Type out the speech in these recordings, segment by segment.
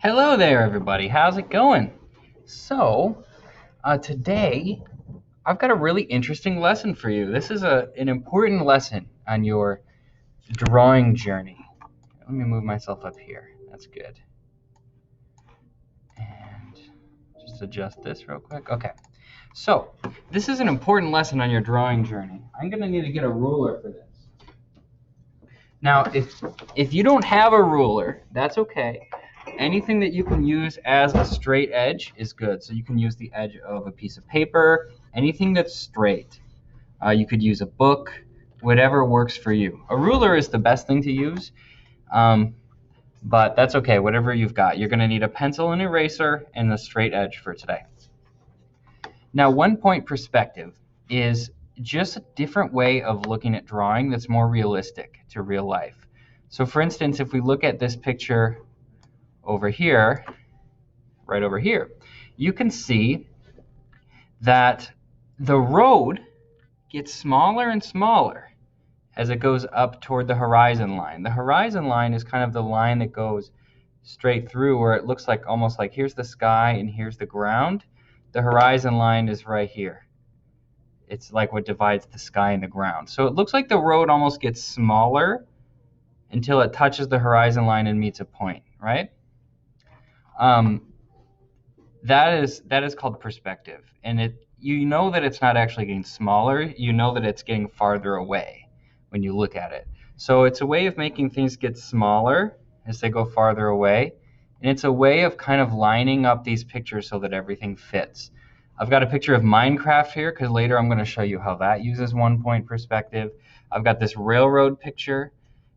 Hello there, everybody. How's it going? Today I've got a really interesting lesson for you. This is an important lesson on your drawing journey. Let me move myself up here. That's good. And just adjust this real quick. Okay. So, this is an important lesson on your drawing journey. I'm going to need to get a ruler for this. Now, if you don't have a ruler, that's okay. Anything that you can use as a straight edge is good. So you can use the edge of a piece of paper, anything that's straight. You could use a book, whatever works for you. A ruler is the best thing to use, but that's okay, whatever you've got. You're going to need a pencil and eraser and the straight edge for today. Now, one-point perspective is just a different way of looking at drawing that's more realistic to real life. So for instance, if we look at this picture over here, right over here, you can see that the road gets smaller and smaller as it goes up toward the horizon line. The horizon line is kind of the line that goes straight through where it looks like almost like here's the sky and here's the ground. The horizon line is right here. It's like what divides the sky and the ground. So it looks like the road almost gets smaller until it touches the horizon line and meets a point, right? That is called perspective, and you know that it's not actually getting smaller. You know that it's getting farther away when you look at it. So it's a way of making things get smaller as they go farther away, and it's a way of kind of lining up these pictures so that everything fits. I've got a picture of Minecraft here because later I'm going to show you how that uses one-point perspective. I've got this railroad picture,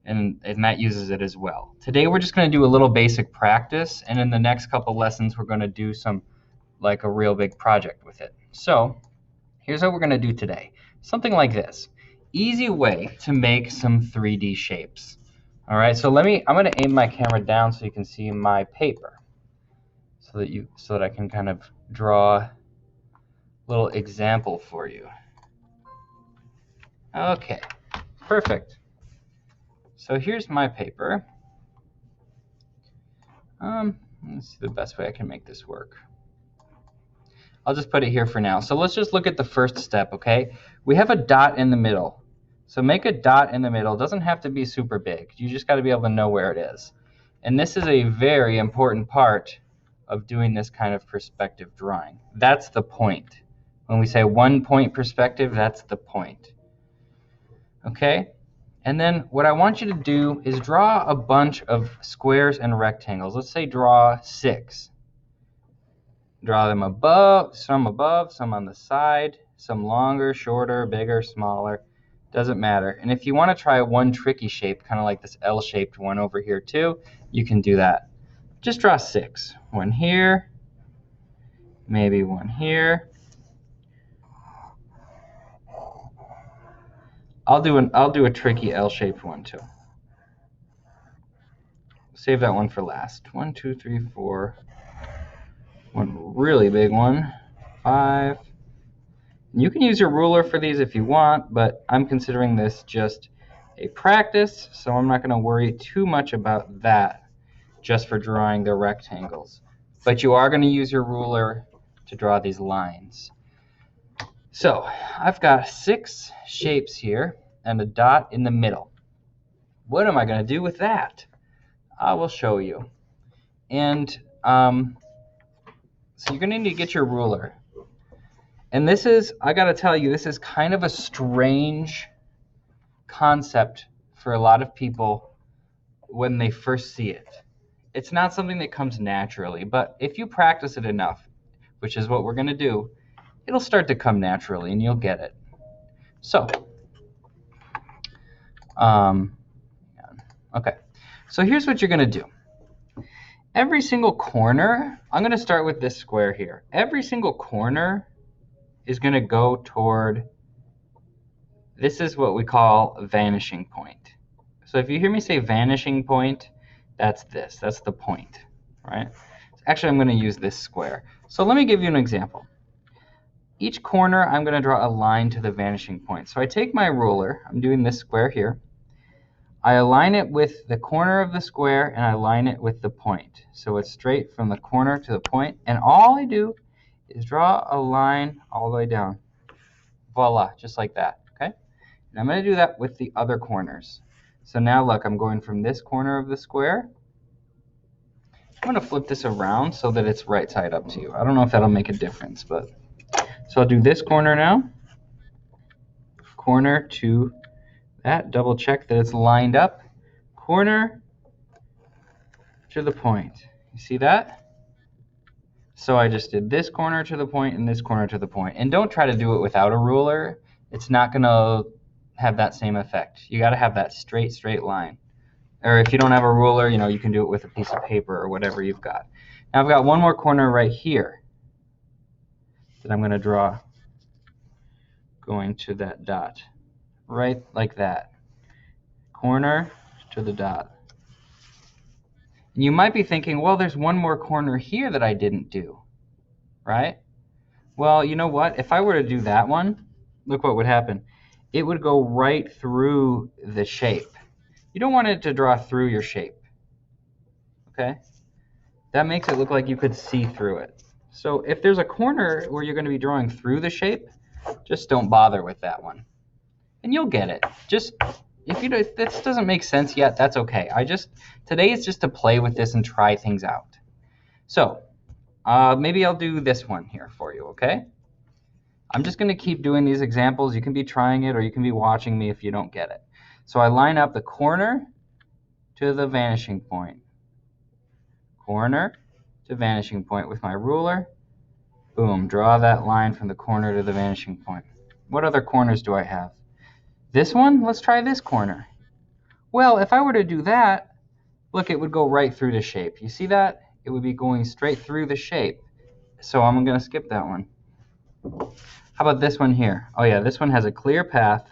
and that uses it as well. Today we're just going to do a little basic practice, and in the next couple lessons we're going to do like a real big project with it. So here's what we're going to do today. Something like this. Easy way to make some 3D shapes. All right, so I'm going to aim my camera down so you can see my paper, so that I can kind of draw a little example for you. Okay, perfect. So here's my paper. Let's see the best way I can make this work. I'll just put it here for now. So let's just look at the first step, okay? We have a dot in the middle. So make a dot in the middle. It doesn't have to be super big. You just got to be able to know where it is. And this is a very important part of doing this kind of perspective drawing. That's the point. When we say 1-point perspective, that's the point. Okay? And then what I want you to do is draw a bunch of squares and rectangles. Let's say draw 6. Draw them above, some on the side, some longer, shorter, bigger, smaller. Doesn't matter. And if you want to try one tricky shape, kind of like this L-shaped one over here too, you can do that. Just draw 6. One here, maybe one here. I'll do a tricky L-shaped one too. Save that one for last. 1, 2, 3, 4. One really big one. 5. You can use your ruler for these if you want, but I'm considering this just a practice, so I'm not going to worry too much about that just for drawing the rectangles. But you are going to use your ruler to draw these lines. So I've got 6 shapes here and a dot in the middle. What am I going to do with that? I will show you. And so you're going to need to get your ruler. And this is, I got to tell you, this is kind of a strange concept for a lot of people when they first see it. It's not something that comes naturally, but if you practice it enough, which is what we're going to do, it'll start to come naturally and you'll get it. So, okay. So here's what you're going to do. Every single corner, I'm going to start with this square here. Every single corner is going to go toward, this is what we call a vanishing point. So if you hear me say vanishing point, that's this. That's the point, right? Actually, I'm going to use this square. So let me give you an example. Each corner, I'm going to draw a line to the vanishing point. So I take my ruler. I'm doing this square here. I align it with the corner of the square and I line it with the point. So it's straight from the corner to the point, and all I do is draw a line all the way down. Voila, just like that, okay? And I'm going to do that with the other corners. So now look, I'm going from this corner of the square. I'm going to flip this around so that it's right side up to you. I don't know if that'll make a difference, but so I'll do this corner now. Corner to that, double check that it's lined up. Corner to the point. You see that? So I just did this corner to the point and this corner to the point. And don't try to do it without a ruler. It's not going to have that same effect. You got to have that straight line. Or if you don't have a ruler, you know, you can do it with a piece of paper or whatever you've got. Now I've got one more corner right here that I'm going to draw going to that dot. Right like that. Corner to the dot. And you might be thinking, well, there's one more corner here that I didn't do, right? Well, you know what? If I were to do that one, look what would happen. It would go right through the shape. You don't want it to draw through your shape, okay? That makes it look like you could see through it. So if there's a corner where you're going to be drawing through the shape, just don't bother with that one. And you'll get it. Just if this doesn't make sense yet, that's okay. Today is just to play with this and try things out. So maybe I'll do this one here for you, okay? I'm just going to keep doing these examples. You can be trying it or you can be watching me if you don't get it. So I line up the corner to the vanishing point. Corner to vanishing point with my ruler. Boom, draw that line from the corner to the vanishing point. What other corners do I have? This one? Let's try this corner. Well, if I were to do that, look, it would go right through the shape. You see that? It would be going straight through the shape. So I'm going to skip that one. How about this one here? Oh yeah, this one has a clear path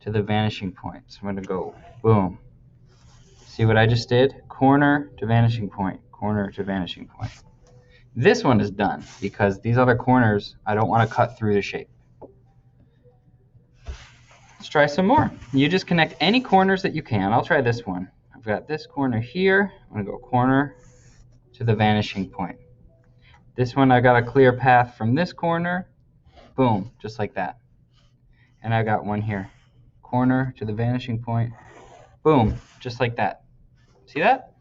to the vanishing point. So I'm going to go boom. See what I just did? Corner to vanishing point, corner to vanishing point. This one is done because these other corners, I don't want to cut through the shape. Let's try some more. You just connect any corners that you can. I'll try this one. I've got this corner here. I'm going to go corner to the vanishing point. This one, I got a clear path from this corner. Boom, just like that. And I got one here. Corner to the vanishing point. Boom, just like that. See that?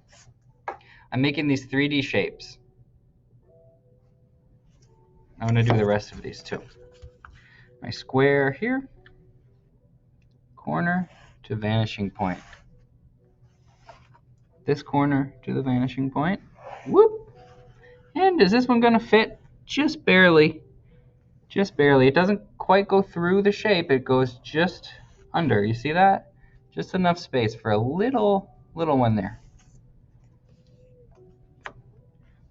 I'm making these 3D shapes. I'm going to do the rest of these too. My square here. Corner to vanishing point. This corner to the vanishing point. Whoop! And is this one going to fit? Just barely. Just barely. It doesn't quite go through the shape. It goes just under. You see that? Just enough space for a little one there.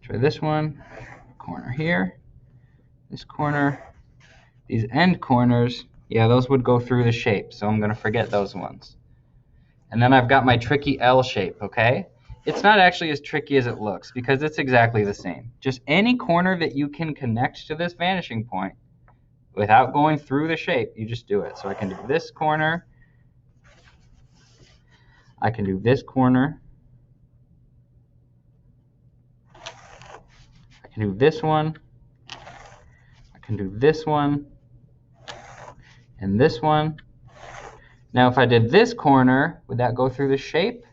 Try this one. Corner here. This corner. These end corners. Yeah, those would go through the shape, so I'm going to forget those ones. And then I've got my tricky L shape, okay? It's not actually as tricky as it looks because it's exactly the same. Just any corner that you can connect to this vanishing point without going through the shape, you just do it. So I can do this corner. I can do this corner. I can do this one. I can do this one. And this one. Now if I did this corner, would that go through the shape?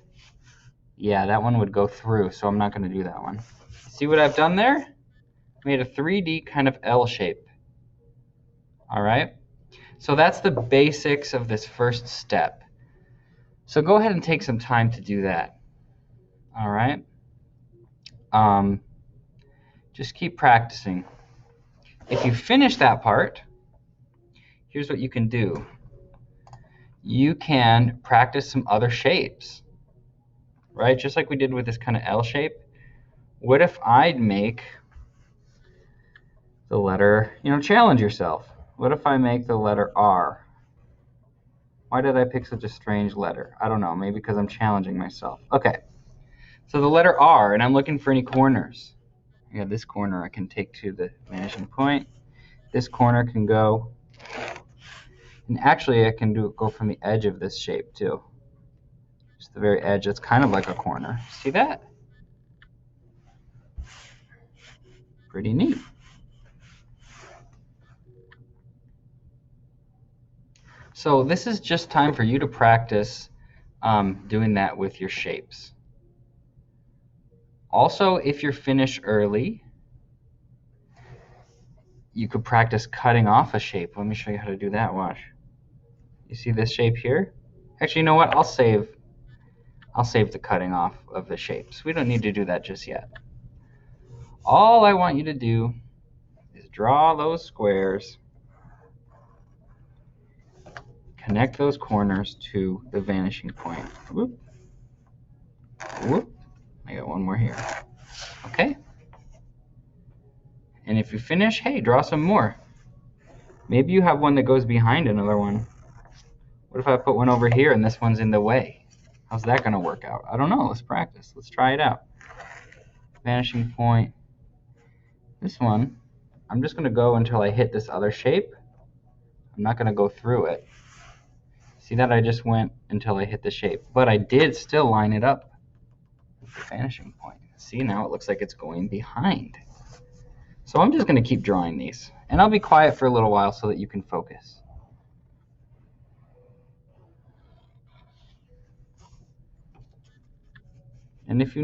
Yeah, that one would go through, so I'm not going to do that one. See what I've done there? Made a 3D kind of L shape. All right? So that's the basics of this first step. So go ahead and take some time to do that. All right? Just keep practicing. If you finish that part, here's what you can do. You can practice some other shapes, right? Just like we did with this kind of L shape. What if I'd make the letter, challenge yourself. What if I make the letter R? Why did I pick such a strange letter? I don't know, maybe because I'm challenging myself. Okay, so the letter R, and I'm looking for any corners. Yeah, this corner I can take to the vanishing point. This corner can go. And actually, I can go from the edge of this shape too. Just the very edge. It's kind of like a corner. See that? Pretty neat. So this is just time for you to practice doing that with your shapes. Also, if you're finished early, you could practice cutting off a shape. Let me show you how to do that. Watch. You see this shape here? Actually, you know what? I'll save the cutting off of the shapes. We don't need to do that just yet. All I want you to do is draw those squares, connect those corners to the vanishing point. Whoop. Whoop. I got one more here. Okay? And if you finish, hey, draw some more. Maybe you have one that goes behind another one. What if I put one over here and this one's in the way? How's that going to work out? I don't know. Let's practice. Let's try it out. Vanishing point. This one, I'm just going to go until I hit this other shape. I'm not going to go through it. See that? I just went until I hit the shape. But I did still line it up with the vanishing point. See, now it looks like it's going behind. So I'm just going to keep drawing these. And I'll be quiet for a little while so that you can focus. And if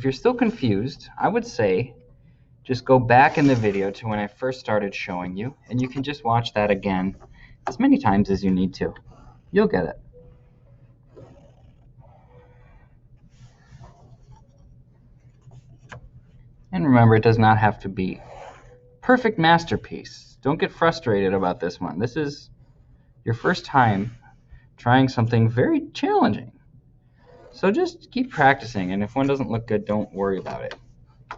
you're still confused, I would say just go back in the video to when I first started showing you, and you can just watch that again as many times as you need to. You'll get it. And remember, it does not have to be perfect masterpiece. Don't get frustrated about this one. This is your first time trying something very challenging. So just keep practicing, and if one doesn't look good, don't worry about it.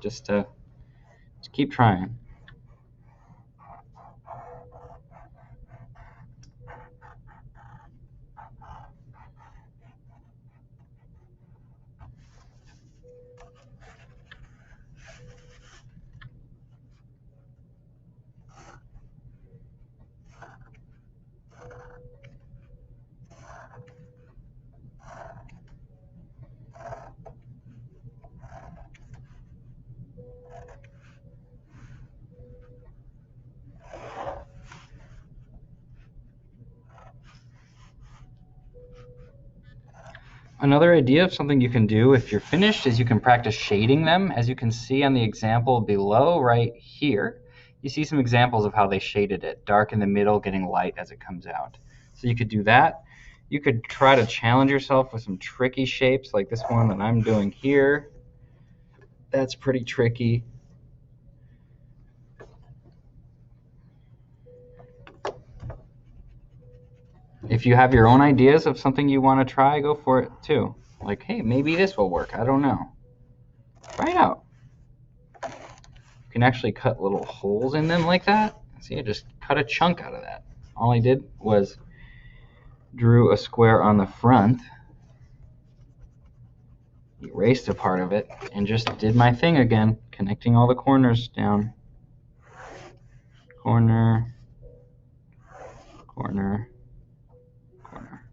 Just keep trying. Another idea of something you can do if you're finished is you can practice shading them. As you can see on the example below right here, you see some examples of how they shaded it. Dark in the middle, getting light as it comes out. So you could do that. You could try to challenge yourself with some tricky shapes like this one that I'm doing here. That's pretty tricky. If you have your own ideas of something you want to try, go for it too. Like, hey, maybe this will work. I don't know. Try it out. You can actually cut little holes in them like that. See, I just cut a chunk out of that. All I did was drew a square on the front, erased a part of it, and just did my thing again, connecting all the corners down. Corner, corner, corner.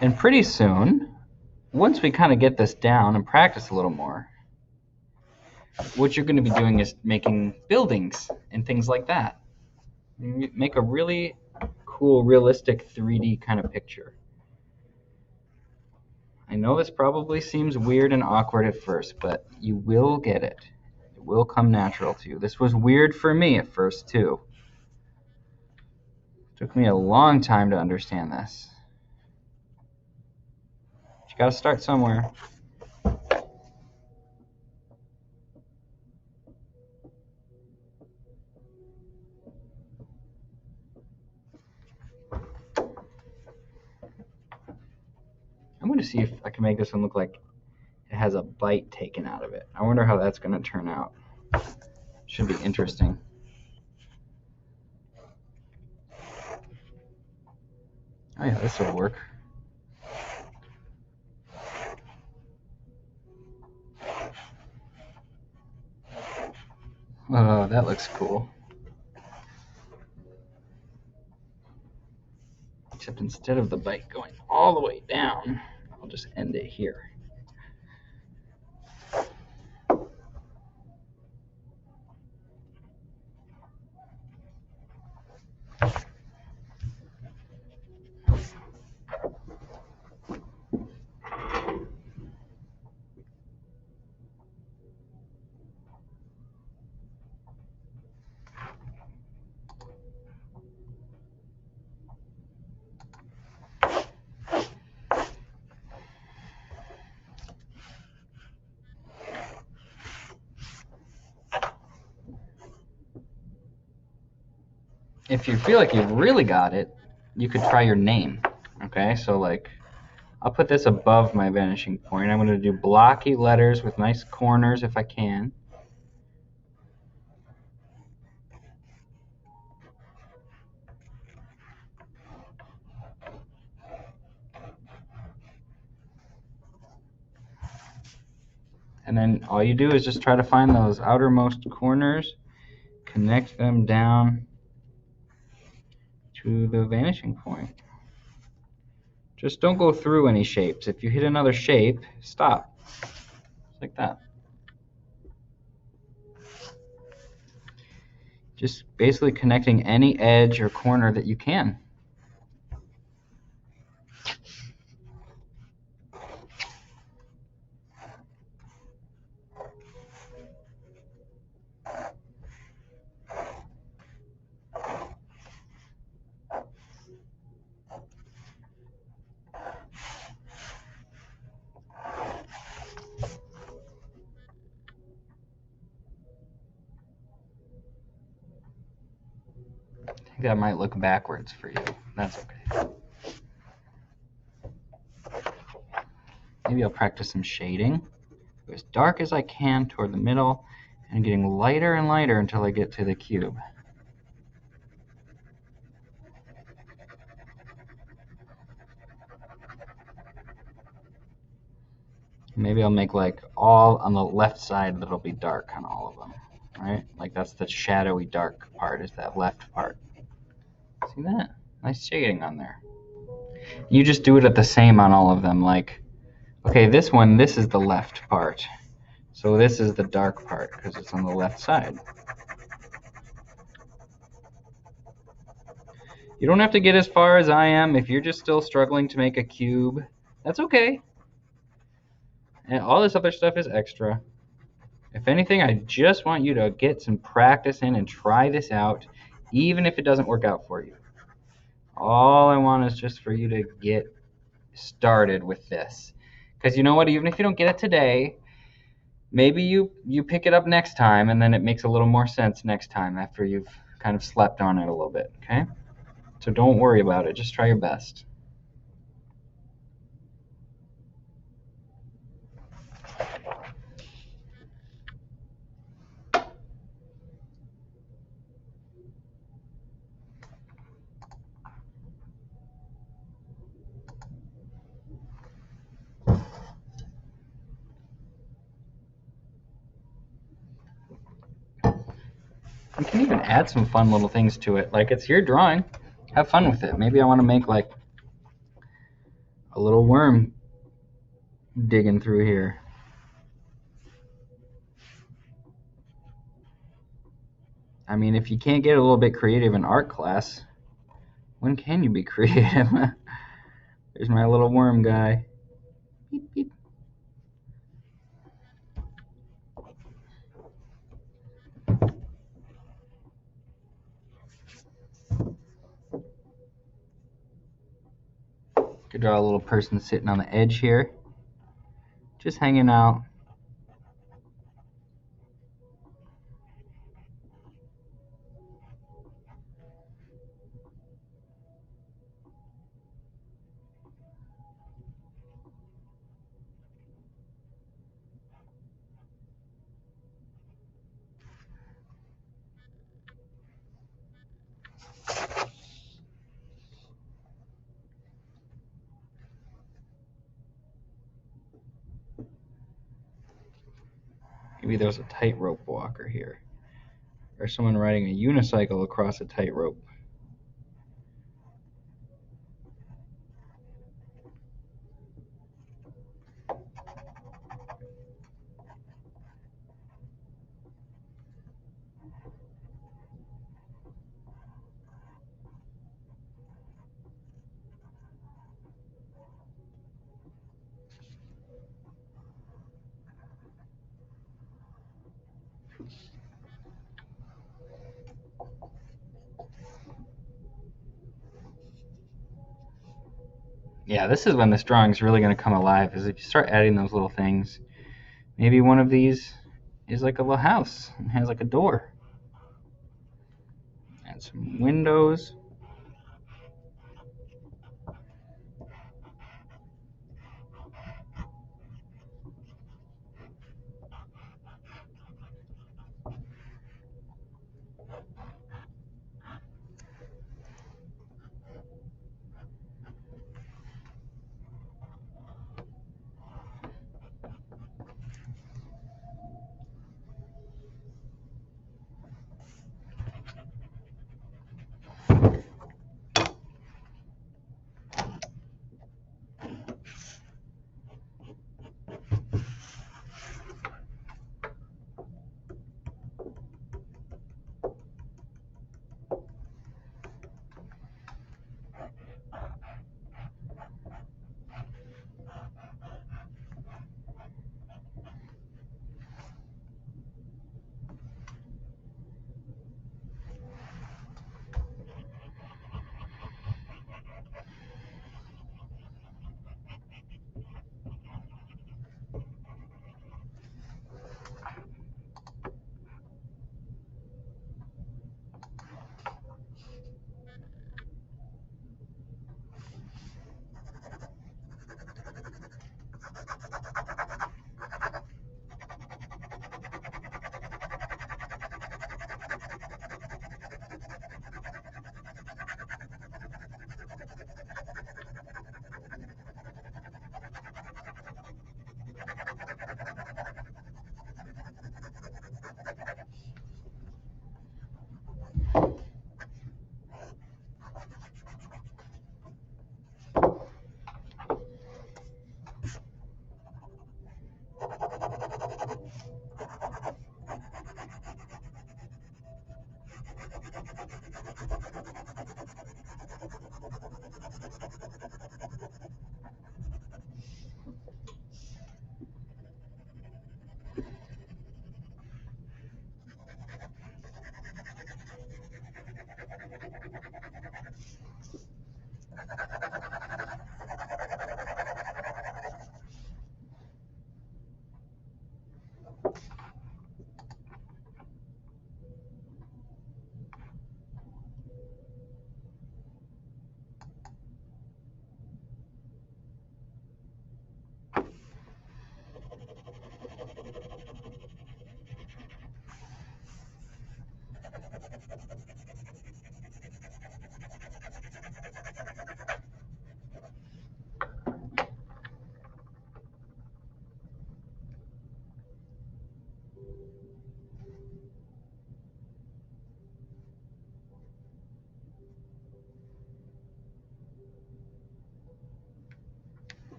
And pretty soon, once we kind of get this down and practice a little more, what you're going to be doing is making buildings and things like that. Make a really cool, realistic 3D kind of picture. I know this probably seems weird and awkward at first, but you will get it. It will come natural to you. This was weird for me at first, too. It took me a long time to understand this. But you got to start somewhere. I'm going to see if I can make this one look like it has a bite taken out of it. I wonder how that's going to turn out. Should be interesting. Oh yeah, this will work. Oh, that looks cool. Except instead of the bite going all the way down, I'll just end it here. If you feel like you've really got it, you could try your name. Okay, so like, I'll put this above my vanishing point. I'm going to do blocky letters with nice corners if I can. And then all you do is just try to find those outermost corners, connect them down to the vanishing point. Just don't go through any shapes. If you hit another shape, stop. Just like that. Just basically connecting any edge or corner that you can. I think that might look backwards for you. That's okay. Maybe I'll practice some shading. Go as dark as I can toward the middle and getting lighter and lighter until I get to the cube. Maybe I'll make like all on the left side that'll be dark on all of them, right? Like that's the shadowy dark part, is that left part. See that? Nice shading on there. You just do it at the same on all of them. Like, okay, this one, this is the left part. So this is the dark part because it's on the left side. You don't have to get as far as I am. If you're just still struggling to make a cube, that's okay. And all this other stuff is extra. If anything, I just want you to get some practice in and try this out, even if it doesn't work out for you. All I want is just for you to get started with this. Because you know what? Even if you don't get it today, maybe you pick it up next time, and then it makes a little more sense next time after you've kind of slept on it a little bit, okay? So don't worry about it. Just try your best. You can even add some fun little things to it. Like, it's your drawing. Have fun with it. Maybe I want to make like a little worm digging through here. I mean, if you can't get a little bit creative in art class, when can you be creative? There's my little worm guy. Beep, beep. Could draw a little person sitting on the edge here, just hanging out. Maybe there's a tightrope walker here, or someone riding a unicycle across a tightrope. Yeah, this is when this drawing is really going to come alive, is if you start adding those little things. Maybe one of these is like a little house and has like a door. Add some windows.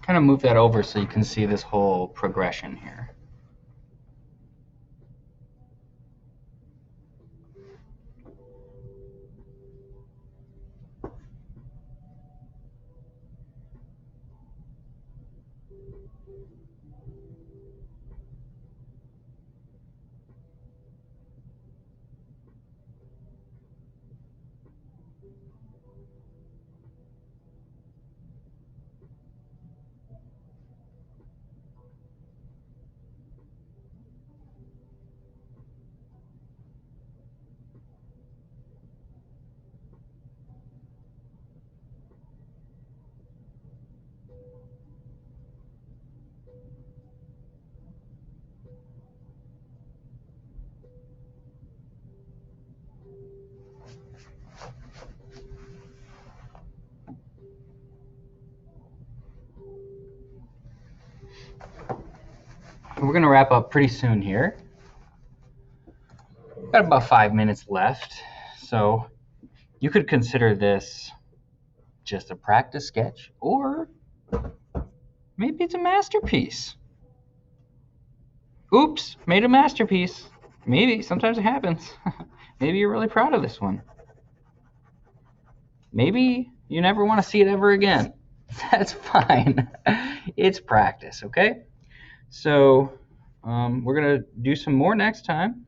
Kind of move that over so you can see this whole progression here. we're going to wrap up pretty soon here. Got about 5 minutes left. So you could consider this just a practice sketch, or maybe it's a masterpiece. Oops, made a masterpiece. Maybe, sometimes it happens. Maybe you're really proud of this one. Maybe you never want to see it ever again. That's fine. It's practice, okay? So we're going to do some more next time.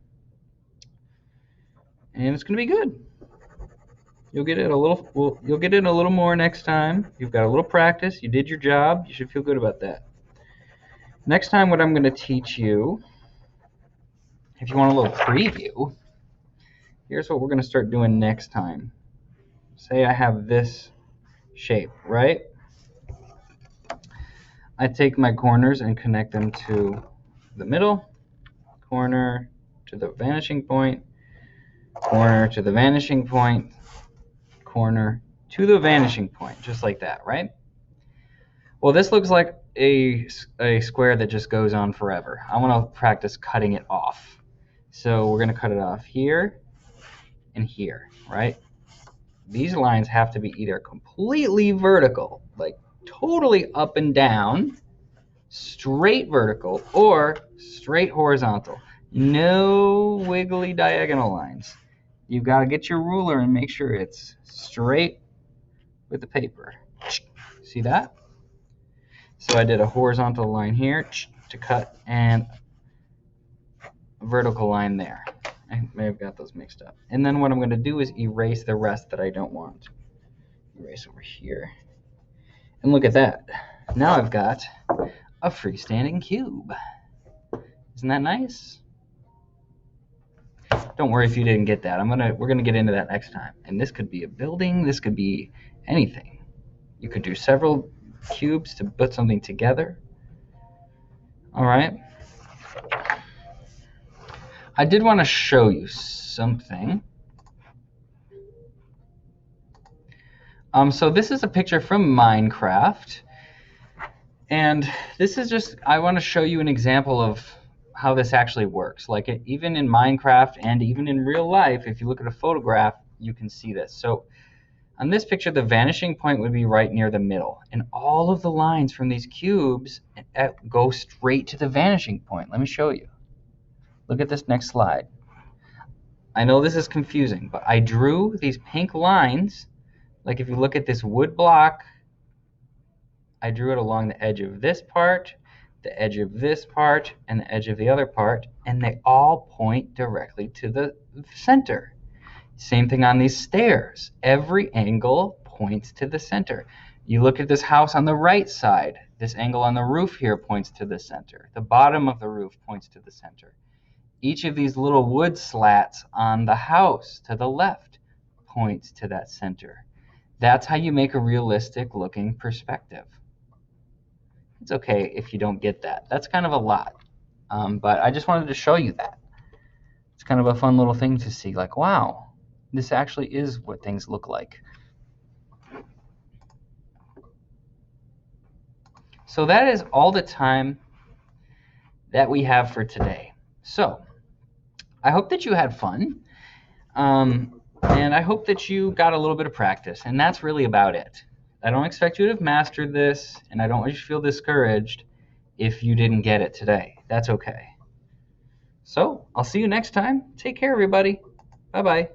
And it's going to be good. You'll get it a little more next time. You've got a little practice. You did your job. You should feel good about that. Next time, what I'm going to teach you, if you want a little preview, here's what we're going to start doing next time. Say I have this shape, right? I take my corners and connect them to the middle, corner to the vanishing point, corner to the vanishing point, corner to the vanishing point, just like that, right? Well, this looks like a square that just goes on forever. I want to practice cutting it off. So we're going to cut it off here and here, right? These lines have to be either completely vertical, like totally up and down, straight vertical, or straight horizontal. No wiggly diagonal lines. You've got to get your ruler and make sure it's straight with the paper. See that? So I did a horizontal line here to cut and a vertical line there. I may have got those mixed up. And then what I'm going to do is erase the rest that I don't want. Erase over here. And look at that. Now I've got a freestanding cube. Isn't that nice? Don't worry if you didn't get that. We're gonna get into that next time. And this could be a building. This could be anything. You could do several cubes to put something together. All right. I did want to show you something. So this is a picture from Minecraft. And this is just, I want to show you an example of how this actually works. Like even in Minecraft and even in real life, if you look at a photograph, you can see this. So on this picture, the vanishing point would be right near the middle. And all of the lines from these cubes go straight to the vanishing point. Let me show you. Look at this next slide. I know this is confusing, but I drew these pink lines. Like if you look at this wood block, I drew it along the edge of this part, the edge of this part, and the edge of the other part, and they all point directly to the center. Same thing on these stairs. Every angle points to the center. You look at this house on the right side. This angle on the roof here points to the center. The bottom of the roof points to the center. Each of these little wood slats on the house to the left points to that center. That's how you make a realistic looking perspective. It's okay if you don't get that. That's kind of a lot. But I just wanted to show you that. It's kind of a fun little thing to see. Like, wow, this actually is what things look like. So that is all the time that we have for today. So I hope that you had fun. And I hope that you got a little bit of practice. And that's really about it. I don't expect you to have mastered this, and I don't want you to feel discouraged if you didn't get it today. That's okay. So I'll see you next time. Take care, everybody. Bye-bye.